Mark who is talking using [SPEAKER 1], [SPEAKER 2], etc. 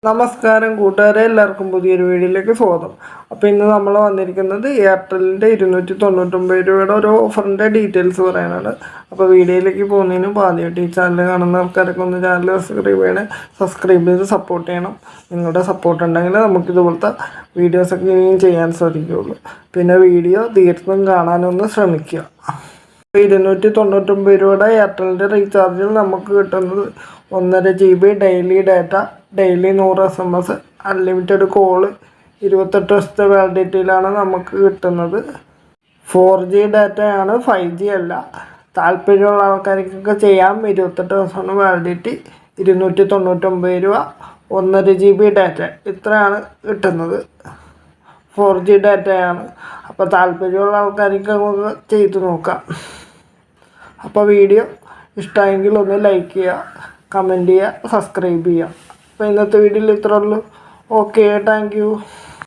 [SPEAKER 1] നമസ്കാരം കൂട്ടുകാരെ, എല്ലാവർക്കും പുതിയൊരു വീഡിയോയിലേക്ക് സ്വാഗതം. അപ്പോൾ ഇന്ന് നമ്മൾ വന്നിരിക്കുന്നത് എയർടെല്ലിൻ്റെ 299 രൂപയുടെ ഒരു ഓഫറിൻ്റെ ഡീറ്റെയിൽസ് പറയാനാണ്. അപ്പോൾ വീഡിയോയിലേക്ക് പോകുന്നതിന് ആദ്യമായിട്ട് ഈ ചാനൽ കാണുന്ന ആൾക്കാരൊക്കെ ഒന്ന് ചാനൽ സബ്സ്ക്രൈബ് ചെയ്ത് സപ്പോർട്ട് ചെയ്യണം. നിങ്ങളുടെ സപ്പോർട്ട് ഉണ്ടെങ്കിൽ നമുക്കിതുപോലത്തെ വീഡിയോസൊക്കെ ഇനിയും ചെയ്യാൻ സാധിക്കുകയുള്ളൂ. പിന്നെ വീഡിയോ തീർത്തും കാണാനൊന്ന് ശ്രമിക്കുക. 299 രൂപയുടെ എയർടെല്ലിൻ്റെ റീചാർജിൽ നമുക്ക് കിട്ടുന്നത് 1.5 GB daily data, daily 100 SMS, unlimited call, 28 ദിവസത്തെ വാലിഡിറ്റിയിലാണ് നമുക്ക് കിട്ടുന്നത്. 4G ഡാറ്റയാണ്, 5G അല്ല. താല്പര്യമുള്ള ആൾക്കാർക്കൊക്കെ ചെയ്യാം. 28 ദിവസമാണ് വാലിഡിറ്റി, 299 രൂപ, 1.5 GB ഡാറ്റ, ഇത്രയാണ് കിട്ടുന്നത്. 4G ഡാറ്റയാണ്. അപ്പോൾ താല്പര്യമുള്ള ആൾക്കാർക്കൊക്കെ ചെയ്തു നോക്കാം. അപ്പോൾ വീഡിയോ ഇഷ്ടമായെങ്കിൽ ഒന്ന് ലൈക്ക് ചെയ്യുക, കമൻറ്റ് ചെയ്യുക, സബ്സ്ക്രൈബ് ചെയ്യുക. അപ്പോൾ ഇന്നത്തെ വീഡിയോയിൽ ഇത്രേ ഉള്ളൂ. Okay, thank you.